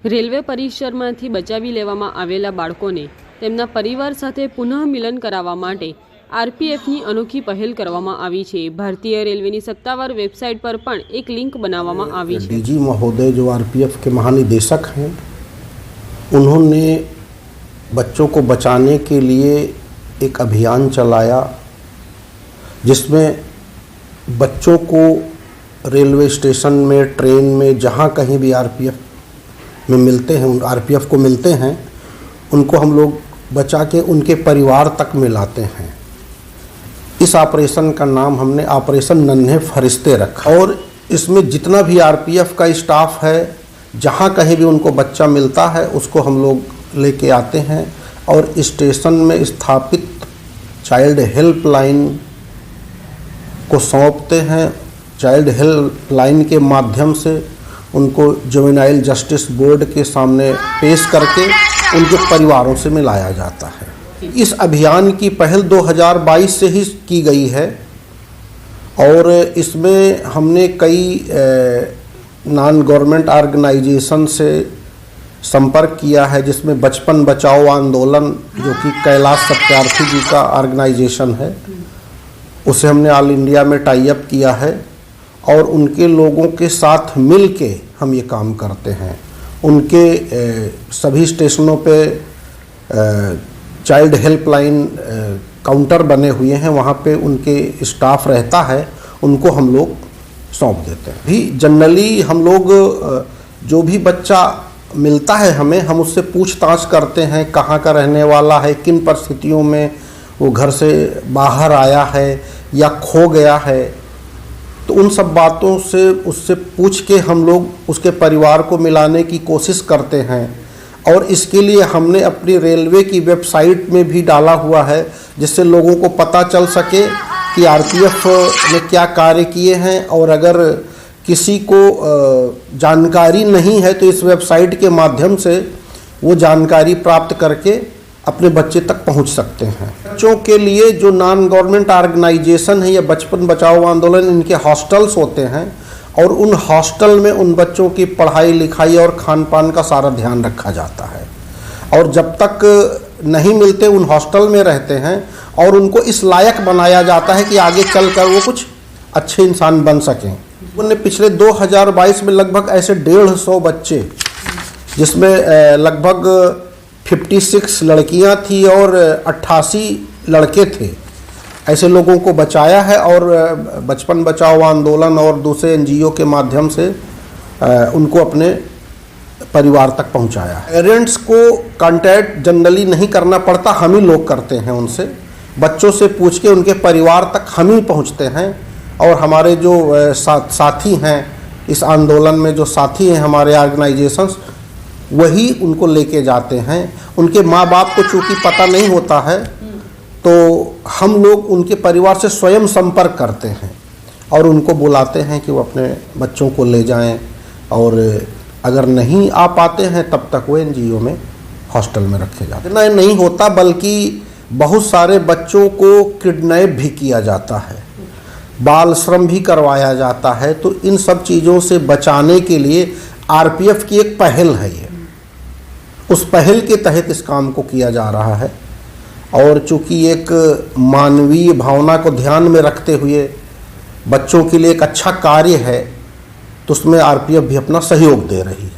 Railway પરિસરમાંથી બચાવી લેવામાં આવેલા બાળકોને તેમના પરિવાર સાથે પુનઃ મિલન કરાવવા માટે આરપીએફની અનોખી પહેલ કરવામાં આવી છે। ભારતીય રેલવેની સત્તાવાર વેબસાઇટ પર પણ એક લિંક બનાવવામાં આવી છે। डीजी महोदय जो आरपीएफ के महानिदेशक हैं, उन्होंने बच्चों को बचाने के लिए एक अभियान चलाया जिसमें बच्चों को रेलवे स्टेशन में, ट्रेन में, जहाँ कहीं भी आरपीएफ में मिलते हैं, आरपीएफ को मिलते हैं, उनको हम लोग बचा के उनके परिवार तक मिलाते हैं। इस ऑपरेशन का नाम हमने ऑपरेशन नन्हे फरिश्ते रखा और इसमें जितना भी आरपीएफ का स्टाफ है, जहाँ कहीं भी उनको बच्चा मिलता है उसको हम लोग लेके आते हैं और स्टेशन में स्थापित चाइल्ड हेल्पलाइन को सौंपते हैं। चाइल्ड हेल्पलाइन के माध्यम से उनको जुवेनाइल जस्टिस बोर्ड के सामने पेश करके उनके परिवारों से मिलाया जाता है। इस अभियान की पहल 2022 से ही की गई है और इसमें हमने कई नॉन गवर्नमेंट ऑर्गेनाइजेशन से संपर्क किया है, जिसमें बचपन बचाओ आंदोलन जो कि कैलाश सत्यार्थी जी का ऑर्गेनाइजेशन है, उसे हमने ऑल इंडिया में टाई अप किया है और उनके लोगों के साथ मिल के हम ये काम करते हैं। उनके सभी स्टेशनों पे चाइल्ड हेल्पलाइन काउंटर बने हुए हैं, वहाँ पे उनके स्टाफ रहता है, उनको हम लोग सौंप देते हैं। भी जनरली हम लोग जो भी बच्चा मिलता है हमें, हम उससे पूछताछ करते हैं कहाँ का रहने वाला है, किन परिस्थितियों में वो घर से बाहर आया है या खो गया है, तो उन सब बातों से उससे पूछ के हम लोग उसके परिवार को मिलाने की कोशिश करते हैं। और इसके लिए हमने अपनी रेलवे की वेबसाइट में भी डाला हुआ है, जिससे लोगों को पता चल सके कि आरपीएफ ने क्या कार्य किए हैं। और अगर किसी को जानकारी नहीं है तो इस वेबसाइट के माध्यम से वो जानकारी प्राप्त करके अपने बच्चे तक पहुंच सकते हैं। बच्चों के लिए जो नॉन गवर्नमेंट ऑर्गेनाइजेशन है या बचपन बचाओ आंदोलन, इनके हॉस्टल्स होते हैं और उन हॉस्टल में उन बच्चों की पढ़ाई लिखाई और खान पान का सारा ध्यान रखा जाता है। और जब तक नहीं मिलते उन हॉस्टल में रहते हैं और उनको इस लायक बनाया जाता है कि आगे चल कर वो कुछ अच्छे इंसान बन सकें। उन्होंने पिछले 2022 में लगभग ऐसे 150 बच्चे, जिसमें लगभग 56 लड़कियां थी और 88 लड़के थे, ऐसे लोगों को बचाया है और बचपन बचाओ आंदोलन और दूसरे एनजीओ के माध्यम से उनको अपने परिवार तक पहुंचाया है। पेरेंट्स को कांटेक्ट जनरली नहीं करना पड़ता, हम ही लोग करते हैं उनसे। बच्चों से पूछ के उनके परिवार तक हम ही पहुंचते हैं और हमारे जो साथी हैं इस आंदोलन में, जो साथी हैं हमारे ऑर्गेनाइजेशंस, वही उनको लेके जाते हैं। उनके माँ बाप को चूँकि पता नहीं होता है तो हम लोग उनके परिवार से स्वयं संपर्क करते हैं और उनको बुलाते हैं कि वो अपने बच्चों को ले जाएं। और अगर नहीं आ पाते हैं तब तक वो एनजीओ में हॉस्टल में रखे जाते हैं। नहीं होता, बल्कि बहुत सारे बच्चों को किडनैप भी किया जाता है, बाल श्रम भी करवाया जाता है। तो इन सब चीज़ों से बचाने के लिए आरपीएफ की एक पहल है, ये उस पहल के तहत इस काम को किया जा रहा है। और चूँकि एक मानवीय भावना को ध्यान में रखते हुए बच्चों के लिए एक अच्छा कार्य है, तो उसमें आरपीएफ भी अपना सहयोग दे रही है।